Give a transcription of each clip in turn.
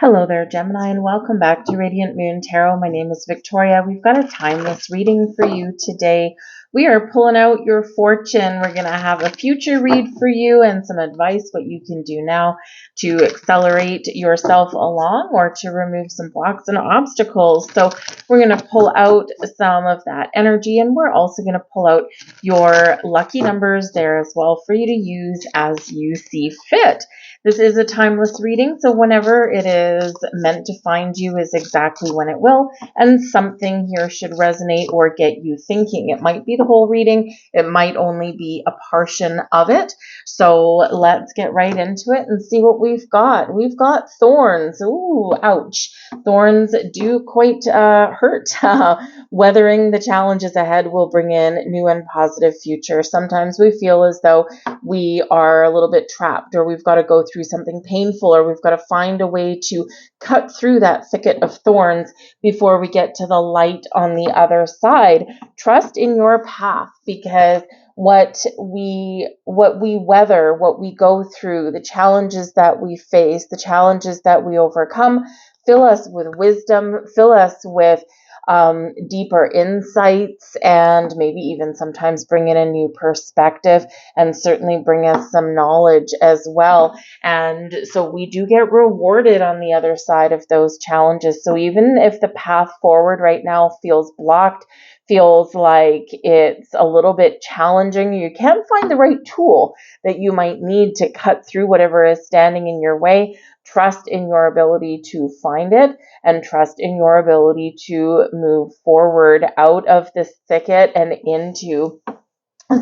Hello there, Gemini, and welcome back to Radiant Moon Tarot. My name is Victoria. We've got a timeless reading for you today. We are pulling out your fortune. We're going to have a future read for you and some advice, what you can do now to accelerate yourself along or to remove some blocks and obstacles. So we're going to pull out some of that energy, and we're also going to pull out your lucky numbers there as well for you to use as you see fit. This is a timeless reading, so whenever it is meant to find you is exactly when it will, and something here should resonate or get you thinking. It might be the whole reading, it might only be a portion of it. So let's get right into it and see what we've got. We've got thorns. Ooh, ouch. Thorns do quite hurt. Weathering the challenges ahead will bring in new and positive future. Sometimes we feel as though we are a little bit trapped, or we've got to go through something painful, or we've got to find a way to cut through that thicket of thorns before we get to the light on the other side. Trust in your path, because what we weather, what we go through, the challenges that we face, the challenges that we overcome, fill us with wisdom, fill us with deeper insights, and maybe even sometimes bring in a new perspective, and certainly bring us some knowledge as well. And so we do get rewarded on the other side of those challenges. So even if the path forward right now feels blocked, feels like it's a little bit challenging, you can't find the right tool that you might need to cut through whatever is standing in your way, trust in your ability to find it, and trust in your ability to move forward out of this thicket and into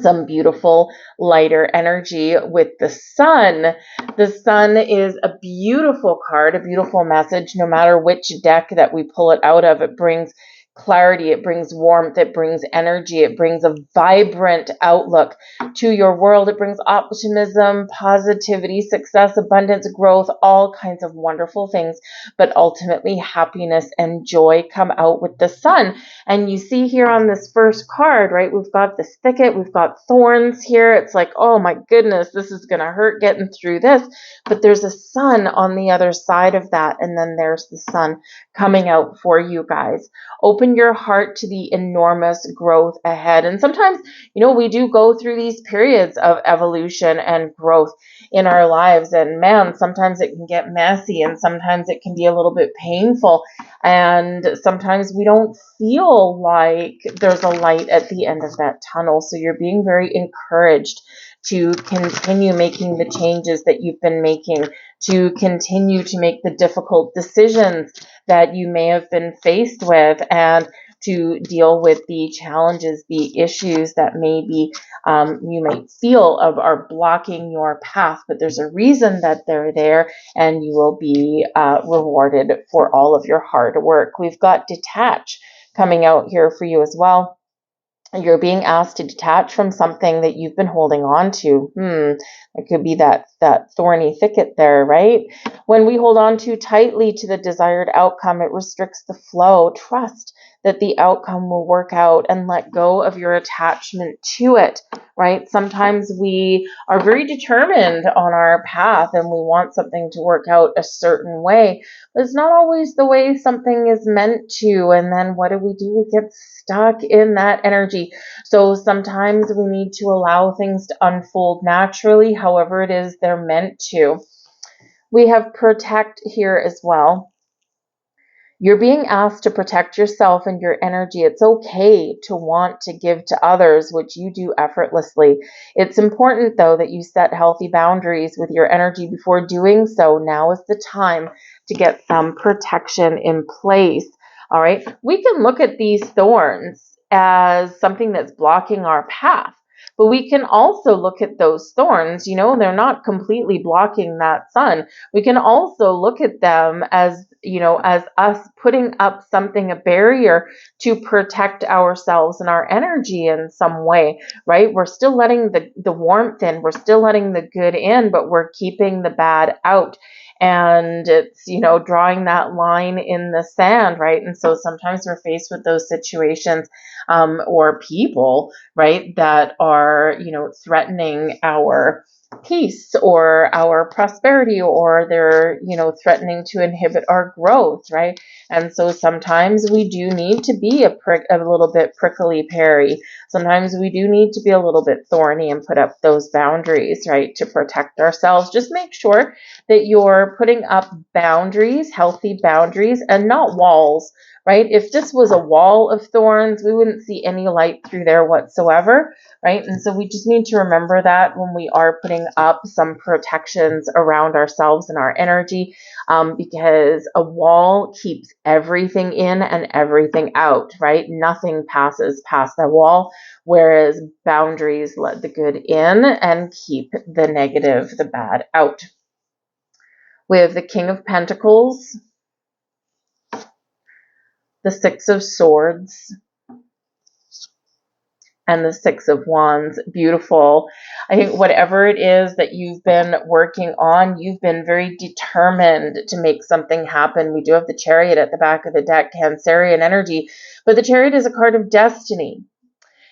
some beautiful lighter energy with the sun. The sun is a beautiful card, a beautiful message. No matter which deck that we pull it out of, it brings clarity, it brings warmth, it brings energy, it brings a vibrant outlook to your world. It brings optimism, positivity, success, abundance, growth, all kinds of wonderful things. But ultimately, happiness and joy come out with the sun. And you see here on this first card, right, we've got this thicket, we've got thorns here. It's like, oh my goodness, this is going to hurt getting through this. But there's a sun on the other side of that. And then there's the sun coming out for you guys. Open your heart to the enormous growth ahead. And sometimes, we do go through these periods of evolution and growth in our lives. And man, sometimes it can get messy, and sometimes it can be a little bit painful. And sometimes we don't feel like there's a light at the end of that tunnel. So you're being very encouraged to continue making the changes that you've been making, to continue to make the difficult decisions that you may have been faced with, and to deal with the challenges, the issues that maybe you might feel are blocking your path. But there's a reason that they're there, and you will be rewarded for all of your hard work. We've got detach coming out here for you as well. You're being asked to detach from something that you've been holding on to. It could be that thorny thicket there, right? When we hold on too tightly to the desired outcome, it restricts the flow. Trust that the outcome will work out, and let go of your attachment to it, right? Sometimes we are very determined on our path, and we want something to work out a certain way, but it's not always the way something is meant to. And then what do? We get stuck in that energy. So sometimes we need to allow things to unfold naturally, however it is they're meant to. We have protect here as well. You're being asked to protect yourself and your energy. It's okay to want to give to others, which you do effortlessly. It's important, though, that you set healthy boundaries with your energy before doing so. Now is the time to get some protection in place. All right. We can look at these thorns as something that's blocking our path. But we can also look at those thorns, they're not completely blocking that sun. We can also look at them as, as us putting up something, a barrier to protect ourselves and our energy in some way, right? We're still letting the warmth in, we're still letting the good in, but we're keeping the bad out. And it's, drawing that line in the sand, right? And so sometimes we're faced with those situations or people, right, that are, threatening our peace or our prosperity, or they're, threatening to inhibit our growth, right? And so sometimes we do need to be a little bit prickly peary. Sometimes we do need to be a little bit thorny and put up those boundaries, right, to protect ourselves. Just make sure that you're putting up boundaries, healthy boundaries, and not walls, right? If this was a wall of thorns, we wouldn't see any light through there whatsoever, right? And so we just need to remember that when we are putting up some protections around ourselves and our energy, because a wall keeps everything in and everything out, right? Nothing passes past the wall, whereas boundaries let the good in and keep the negative, the bad out. We have the King of Pentacles, the Six of Swords, and the Six of Wands. Beautiful. I think whatever it is that you've been working on, you've been very determined to make something happen. We do have the Chariot at the back of the deck, Cancerian energy, but the Chariot is a card of destiny.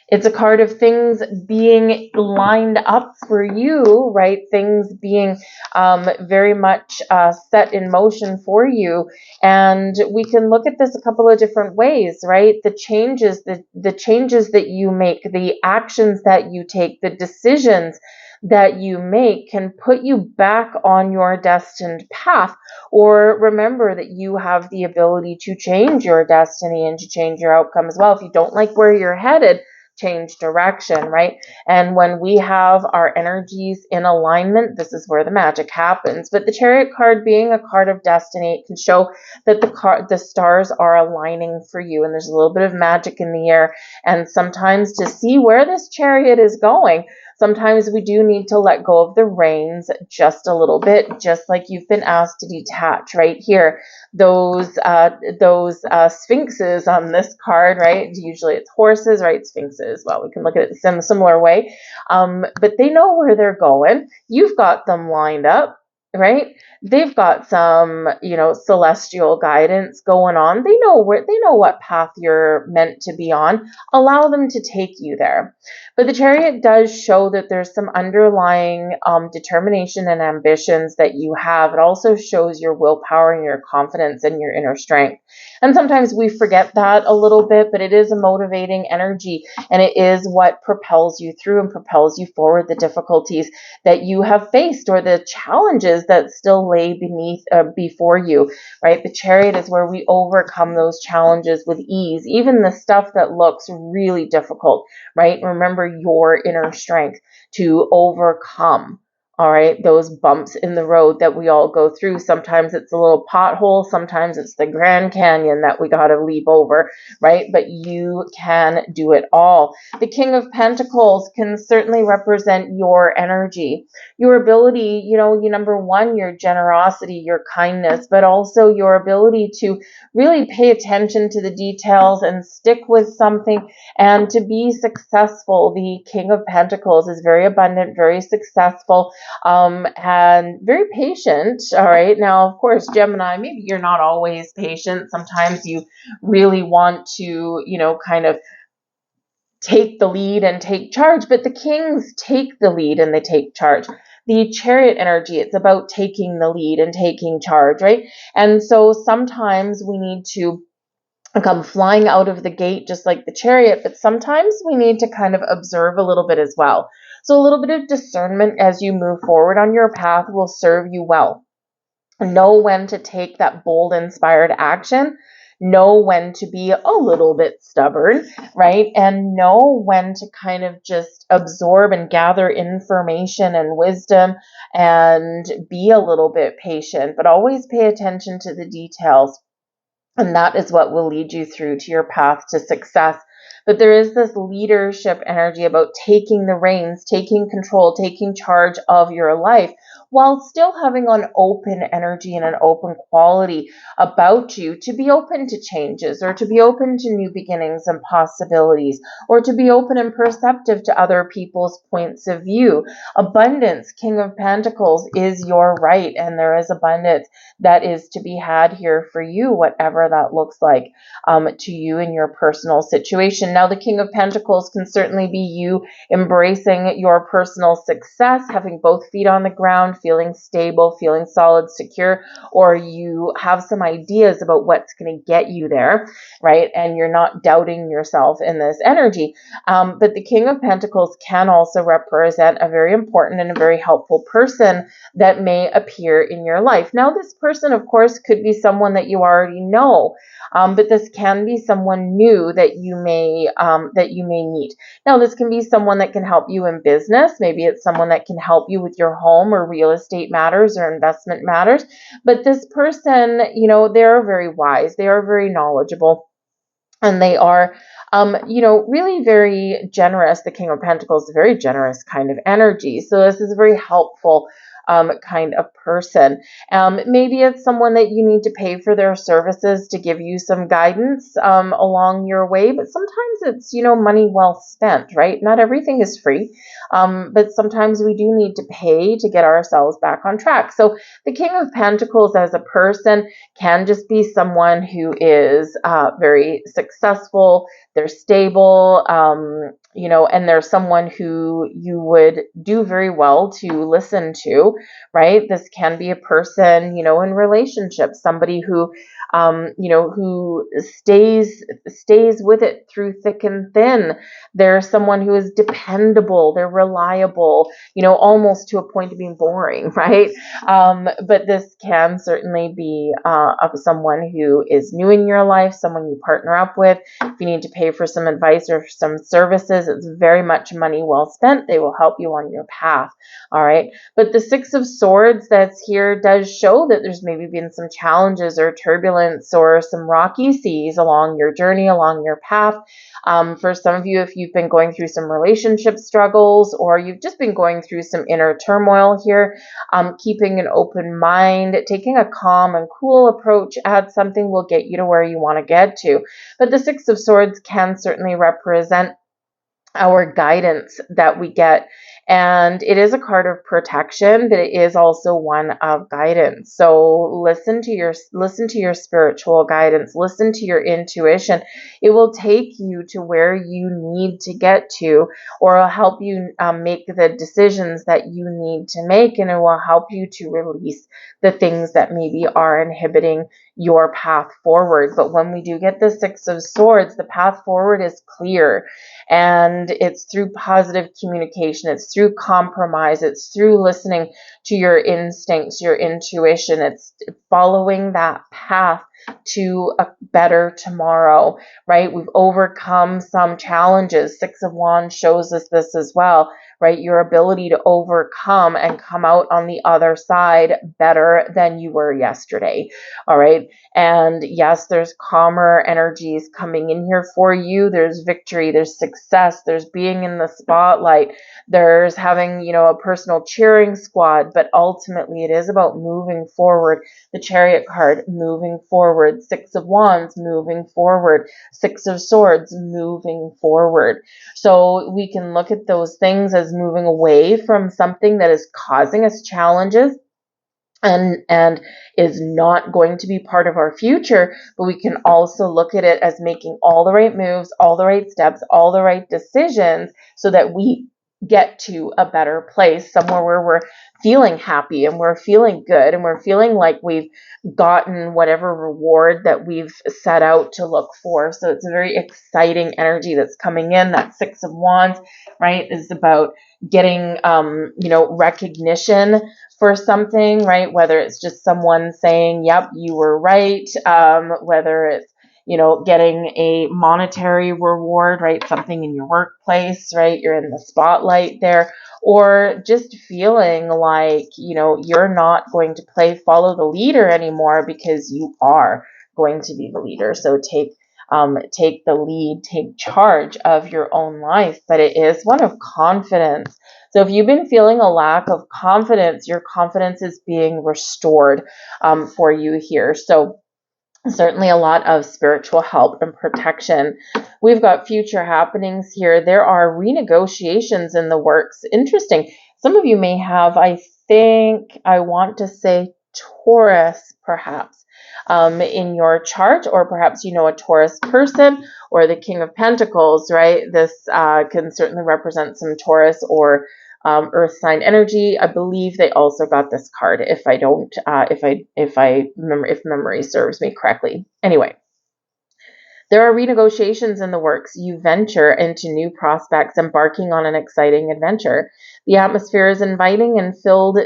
It's a card of things being lined up for you, right? Things being very much set in motion for you. And we can look at this a couple of different ways, right? The changes that you make, the actions that you take, the decisions that you make can put you back on your destined path. Or remember that you have the ability to change your destiny and to change your outcome as well. If you don't like where you're headed, change direction, right? And when we have our energies in alignment, this is where the magic happens. But the Chariot card being a card of destiny, it can show that the stars are aligning for you, and there's a little bit of magic in the air. And sometimes to see where this Chariot is going, sometimes we do need to let go of the reins just a little bit, just like you've been asked to detach right here. Those sphinxes on this card, right? Usually it's horses, right? Sphinxes. Well, we can look at it in a similar way. But they know where they're going. You've got them lined up, right? They've got some, celestial guidance going on. They know what path you're meant to be on. Allow them to take you there. But the Chariot does show that there's some underlying determination and ambitions that you have. It also shows your willpower and your confidence and your inner strength. And sometimes we forget that a little bit, but it is a motivating energy, and it is what propels you through and propels you forward. The difficulties that you have faced or the challenges that still lay before you, right? The Chariot is where we overcome those challenges with ease, even the stuff that looks really difficult, right? Remember your inner strength to overcome, all right, those bumps in the road that we all go through. Sometimes it's a little pothole, sometimes it's the Grand Canyon that we got to leap over, right? But you can do it all. The King of Pentacles can certainly represent your energy, your ability, number one, your generosity, your kindness, but also your ability to really pay attention to the details and stick with something and to be successful. The King of Pentacles is very abundant, very successful, and very patient. All right. Now, of course, Gemini, maybe you're not always patient. Sometimes you really want to, kind of take the lead and take charge, but the kings take the lead and they take charge. The Chariot energy, it's about taking the lead and taking charge, right? And so sometimes we need to come flying out of the gate just like the Chariot, but sometimes we need to kind of observe a little bit as well. So a little bit of discernment as you move forward on your path will serve you well. Know when to take that bold, inspired action. Know when to be a little bit stubborn, right? And know when to kind of just absorb and gather information and wisdom and be a little bit patient, but always pay attention to the details. And that is what will lead you through to your path to success. But there is this leadership energy about taking the reins, taking control, taking charge of your life. while still having an open energy and an open quality about you, to be open to changes, or to be open to new beginnings and possibilities, or to be open and perceptive to other people's points of view. Abundance, King of Pentacles, is your right, and there is abundance that is to be had here for you, whatever that looks like to you in your personal situation. Now, the King of Pentacles can certainly be you embracing your personal success, having both feet on the ground, feeling stable, feeling solid, secure, or you have some ideas about what's going to get you there, right? And you're not doubting yourself in this energy. But the King of Pentacles can also represent a very important and a very helpful person that may appear in your life. Now, this person, of course, could be someone that you already know, but this can be someone new that you may meet. Now, this can be someone that can help you in business. Maybe it's someone that can help you with your home or real estate matters or investment matters. But this person, they're very wise. They are very knowledgeable. And they are, really very generous. The King of Pentacles is a very generous kind of energy. So this is a very helpful kind of person. Maybe it's someone that you need to pay for their services to give you some guidance along your way. But sometimes it's, money well spent, right? Not everything is free. But sometimes we do need to pay to get ourselves back on track. So the King of Pentacles as a person can just be someone who is very successful, they're stable, and they're someone who you would do very well to listen to, right? This can be a person, in relationships, somebody who, who stays with it through thick and thin. They're someone who is dependable, they're reliable, almost to a point of being boring, right? But this can certainly be of someone who is new in your life, someone you partner up with. If you need to pay for some advice or some services, it's very much money well spent. They will help you on your path. All right. But the Six of Swords that's here does show that there's maybe been some challenges or turbulence or some rocky seas along your journey, along your path. For some of you, if you've been going through some relationship struggles, or you've just been going through some inner turmoil here, keeping an open mind, taking a calm and cool approach at something will get you to where you want to get to. But the Six of Swords can certainly represent our guidance that we get. And it is a card of protection, but it is also one of guidance. So listen to your spiritual guidance, listen to your intuition. It will take you to where you need to get to, or it'll help you make the decisions that you need to make, and it will help you to release the things that maybe are inhibiting your path forward. But when we do get the Six of Swords, the path forward is clear. And it's through positive communication. It's through compromise. It's through listening to your instincts, your intuition. It's following that path to a better tomorrow, right? We've overcome some challenges. Six of Wands shows us this as well, right? Your ability to overcome and come out on the other side better than you were yesterday. All right. And yes, there's calmer energies coming in here for you. There's victory, there's success, there's being in the spotlight, there's having, a personal cheering squad, but ultimately it is about moving forward. The Chariot card, moving forward. Six of Wands, moving forward. Six of Swords, moving forward. So we can look at those things as moving away from something that is causing us challenges and is not going to be part of our future, but we can also look at it as making all the right moves, all the right steps, all the right decisions so that we get to a better place, somewhere where we're feeling happy and we're feeling good and we're feeling like we've gotten whatever reward that we've set out to look for. So it's a very exciting energy that's coming in. That Six of Wands, right, is about getting, recognition for something, right? Whether it's just someone saying, yep, you were right, whether it's, getting a monetary reward, right? Something in your workplace, right? You're in the spotlight there, or just feeling like, you're not going to follow the leader anymore because you are going to be the leader. So take the lead, take charge of your own life. But it is one of confidence. So if you've been feeling a lack of confidence, your confidence is being restored for you here. So certainly a lot of spiritual help and protection. We've got future happenings here. There are renegotiations in the works. Interesting. Some of you may have, I want to say Taurus, perhaps, in your chart, or perhaps you know a Taurus person or the King of Pentacles, right? This can certainly represent some Taurus or earth sign energy. I believe they also got this card if memory serves me correctly. Anyway, there are renegotiations in the works. You venture into new prospects, embarking on an exciting adventure. The atmosphere is inviting and filled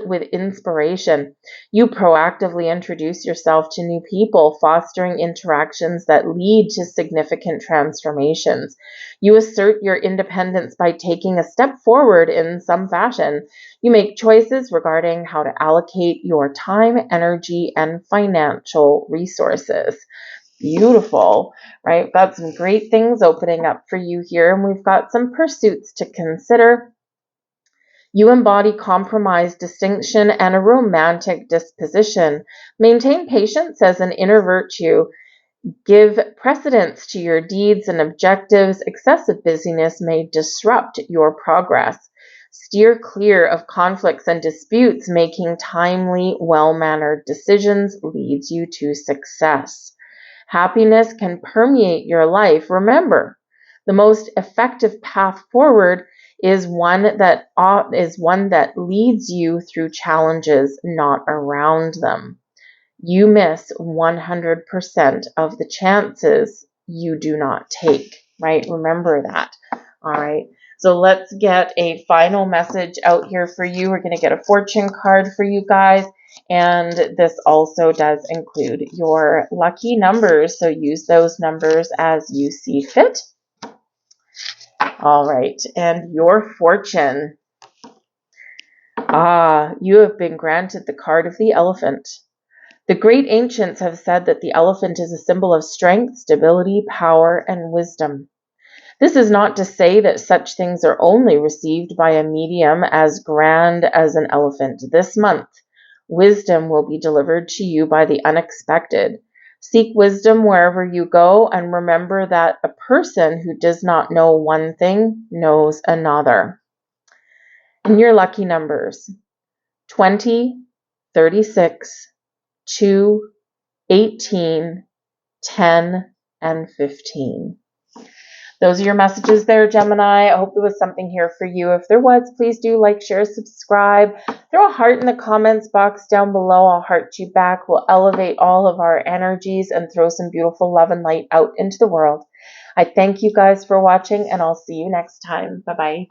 with inspiration. You proactively introduce yourself to new people, fostering interactions that lead to significant transformations. You assert your independence by taking a step forward in some fashion. You make choices regarding how to allocate your time, energy, and financial resources. Beautiful, right? We've got some great things opening up for you here, and we've got some pursuits to consider. You embody compromise, distinction, and a romantic disposition. Maintain patience as an inner virtue. Give precedence to your deeds and objectives. Excessive busyness may disrupt your progress. Steer clear of conflicts and disputes. Making timely, well-mannered decisions leads you to success. Happiness can permeate your life. Remember, the most effective path forward is one that leads you through challenges, not around them. You miss 100% of the chances you do not take, right? Remember that. All right. So let's get a final message out here for you. We're going to get a fortune card for you guys. And this also does include your lucky numbers. So use those numbers as you see fit. All right. And your fortune. You have been granted the card of the elephant. The great ancients have said that the elephant is a symbol of strength, stability, power, and wisdom. This is not to say that such things are only received by a medium as grand as an elephant. This month, wisdom will be delivered to you by the unexpected. Seek wisdom wherever you go, and remember that a person who does not know one thing knows another. And your lucky numbers: 20, 36, 2, 18, 10, and 15. Those are your messages there, Gemini. I hope there was something here for you. If there was, please do like, share, subscribe. Throw a heart in the comments box down below. I'll heart you back. We'll elevate all of our energies and throw some beautiful love and light out into the world. I thank you guys for watching, and I'll see you next time. Bye-bye.